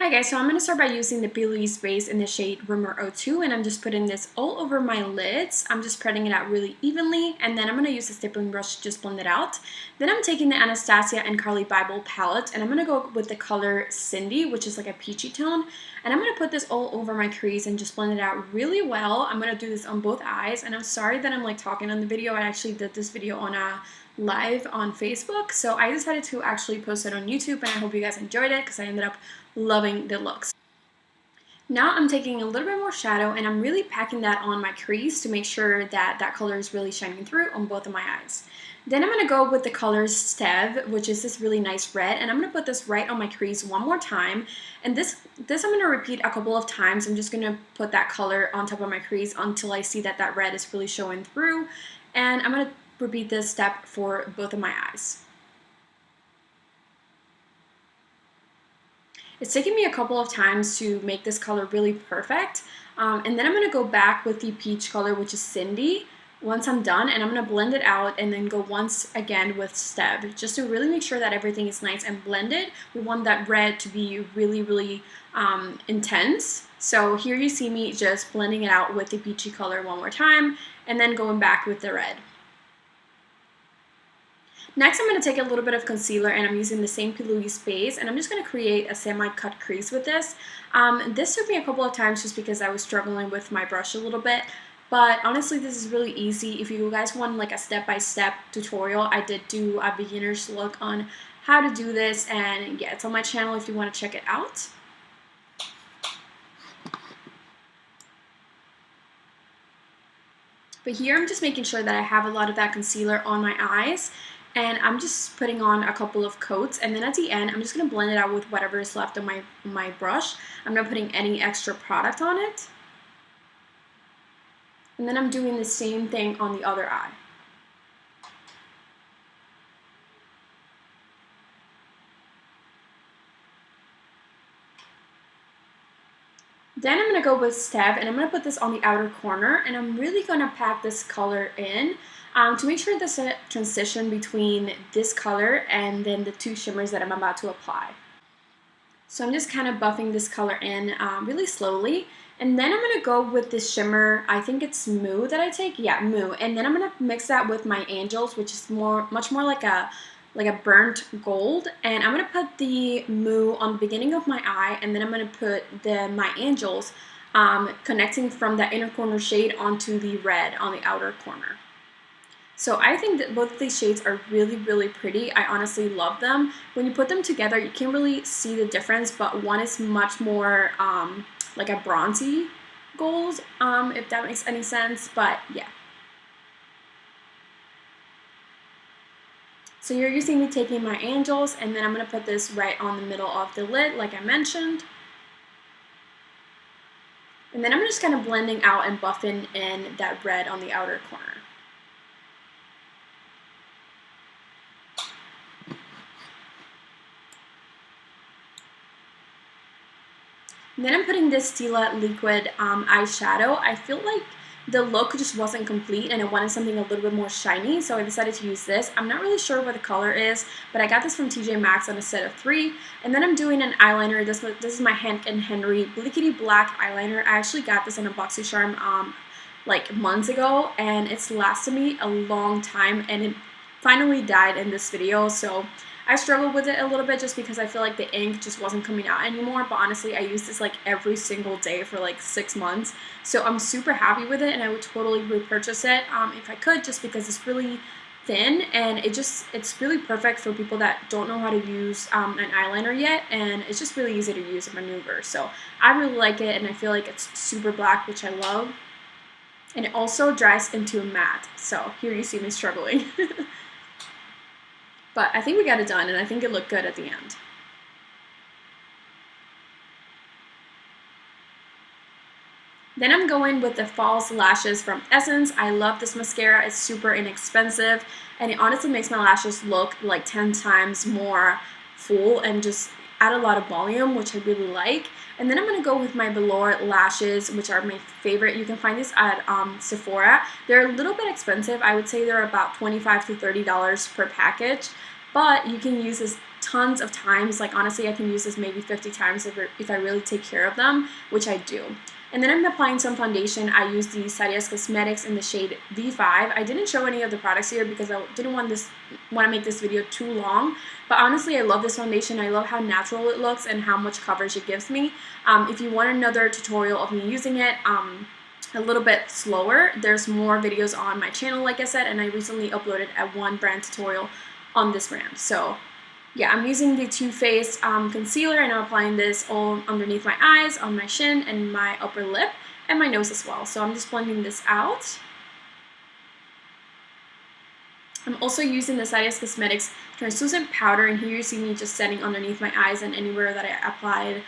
Hi guys, so I'm going to start by using the Belize base in the shade Rumor 02, and I'm just putting this all over my lids. I'm just spreading it out really evenly, and then I'm going to use a stippling brush to just blend it out. Then I'm taking the Anastasia and CARLI BYBEL palette, and I'm going to go with the color Cindy, which is like a peachy tone, and I'm going to put this all over my crease and just blend it out really well. I'm going to do this on both eyes, and I'm sorry that I'm like talking on the video. I actually did this video on a live on Facebook, so I decided to actually post it on YouTube, and I hope you guys enjoyed it because I ended up loving the looks. Now I'm taking a little bit more shadow and I'm really packing that on my crease to make sure that that color is really shining through on both of my eyes. Then I'm going to go with the color Stev, which is this really nice red, and I'm going to put this right on my crease one more time. And this I'm going to repeat a couple of times. I'm just going to put that color on top of my crease until I see that that red is really showing through. And I'm going to repeat this step for both of my eyes. It's taken me a couple of times to make this color really perfect. And then I'm going to go back with the peach color, which is Cindy, once I'm done, and I'm going to blend it out and then go once again with Stev, just to really make sure that everything is nice and blended. We want that red to be really intense. So here you see me just blending it out with the peachy color one more time and then going back with the red. Next, I'm going to take a little bit of concealer and I'm using the same Belize base, and I'm just going to create a semi-cut crease with this. This took me a couple of times just because I was struggling with my brush a little bit, but honestly this is really easy. If you guys want like a step-by-step tutorial, I did do a beginner's look on how to do this, and yeah, it's on my channel if you want to check it out. But here I'm just making sure that I have a lot of that concealer on my eyes. And I'm just putting on a couple of coats, and then at the end I'm just going to blend it out with whatever is left on my brush. I'm not putting any extra product on it. And then I'm doing the same thing on the other eye. Then I'm going to go with Stev, and I'm going to put this on the outer corner, and I'm really going to pack this color in to make sure there's a transition between this color and then the two shimmers that I'm about to apply. So I'm just kind of buffing this color in really slowly, and then I'm going to go with this shimmer. I think it's Moo that I take. Yeah, Moo. And then I'm going to mix that with my Angels, which is much more like a burnt gold, and I'm going to put the Moo on the beginning of my eye, and then I'm going to put my Angels connecting from that inner corner shade onto the red on the outer corner. So I think that both of these shades are really pretty. I honestly love them. When you put them together, you can't really see the difference, but one is much more like a bronzy gold, if that makes any sense, but yeah. So you're using me taking my Angels, and then I'm going to put this right on the middle of the lid like I mentioned. And then I'm just kind of blending out and buffing in that red on the outer corner. And then I'm putting this Stila liquid eyeshadow. I feel like the look just wasn't complete and I wanted something a little bit more shiny, so I decided to use this. I'm not really sure what the color is, but I got this from TJ Maxx on a set of 3. And then I'm doing an eyeliner. This is my Hank & Henry Blickety Black eyeliner. I actually got this in a BoxyCharm like months ago, and it's lasted me a long time, and it finally died in this video, so I struggled with it a little bit just because I feel like the ink just wasn't coming out anymore, but honestly I use this like every single day for like 6 months, so I'm super happy with it and I would totally repurchase it if I could, just because it's really thin and it's really perfect for people that don't know how to use an eyeliner yet, and it's just really easy to use and maneuver. So I really like it, and I feel like it's super black, which I love, and it also dries into a matte, so here you see me struggling. But I think we got it done, and I think it looked good at the end. Then I'm going with the False Lashes from Essence. I love this mascara. It's super inexpensive, and it honestly makes my lashes look like 10 times more full and just add a lot of volume, which I really like. And then I'm going to go with my Velour Lashes, which are my favorite. You can find these at Sephora. They're a little bit expensive. I would say they're about $25 to $30 per package, but you can use tons of times. Like honestly, I can use this maybe 50 times if I really take care of them, which I do. And then I'm applying some foundation. I use the Sadia Cosmetics in the shade V5. I didn't show any of the products here because I didn't want to make this video too long. But honestly, I love this foundation. I love how natural it looks and how much coverage it gives me. If you want another tutorial of me using it, a little bit slower, there's more videos on my channel, like I said, and I recently uploaded a one brand tutorial on this brand. So yeah, I'm using the Too Faced concealer, and I'm applying this all underneath my eyes, on my chin, and my upper lip, and my nose as well. So I'm just blending this out. I'm also using the Sadia Cosmetics translucent powder, and here you see me just setting underneath my eyes and anywhere that I applied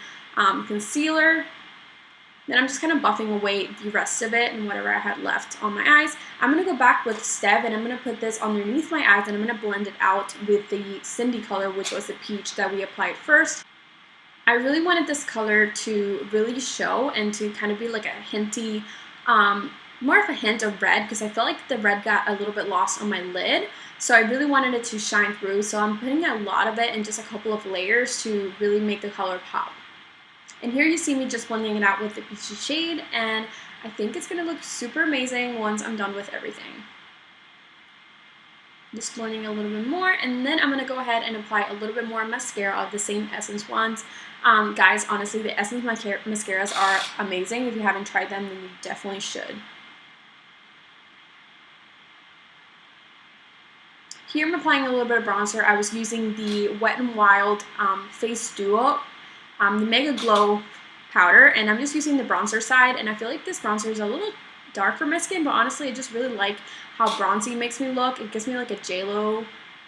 concealer. Then I'm just kind of buffing away the rest of it and whatever I had left on my eyes. I'm going to go back with Steph, and I'm going to put this underneath my eyes, and I'm going to blend it out with the Cindy color, which was the peach that we applied first. I really wanted this color to really show and to kind of be like a hinty, more of a hint of red, because I felt like the red got a little bit lost on my lid. So I really wanted it to shine through. So I'm putting a lot of it in just a couple of layers to really make the color pop. And here you see me just blending it out with the peachy shade, and I think it's going to look super amazing once I'm done with everything. Just blending a little bit more, and then I'm going to go ahead and apply a little bit more mascara of the same Essence ones. Guys, honestly, the Essence mascaras are amazing. If you haven't tried them, then you definitely should. Here I'm applying a little bit of bronzer. I was using the Wet n Wild Face Duo, the Mega Glow powder, and I'm just using the bronzer side, and I feel like this bronzer is a little dark for my skin, but honestly I just really like how bronzy it makes me look. It gives me like a JLo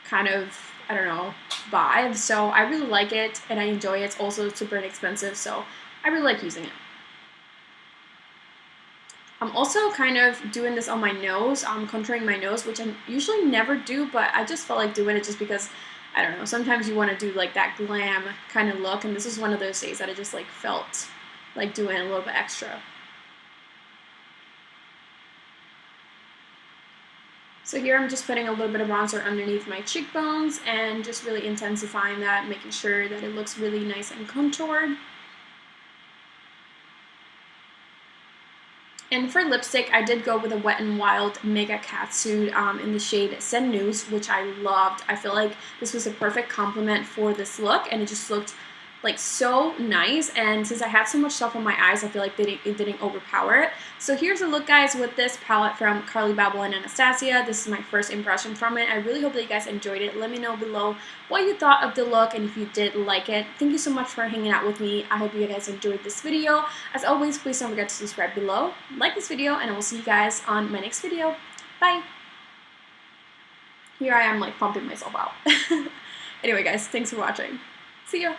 kind of, I don't know, vibe, so I really like it and I enjoy it. It's also super inexpensive, so I really like using it. I'm also kind of doing this on my nose. I'm contouring my nose, which I usually never do, but I just felt like doing it just because, I don't know, sometimes you want to do like that glam kind of look, and this is one of those days that I just like felt like doing a little bit extra. So here I'm just putting a little bit of bronzer underneath my cheekbones and just really intensifying that, making sure that it looks really nice and contoured. And for lipstick, I did go with a Wet n Wild Mega Catsuit in the shade Sen News, which I loved. I feel like this was a perfect complement for this look, and it just looked like so nice. And since I had so much stuff on my eyes, I feel like it didn't overpower it. So here's a look, guys, with this palette from CARLI BYBEL and Anastasia. This is my first impression from it. I really hope that you guys enjoyed it. Let me know below what you thought of the look and if you did like it. Thank you so much for hanging out with me. I hope you guys enjoyed this video. As always, please don't forget to subscribe below, like this video, and I will see you guys on my next video. Bye! Here I am like pumping myself out. Anyway, guys, thanks for watching. See ya!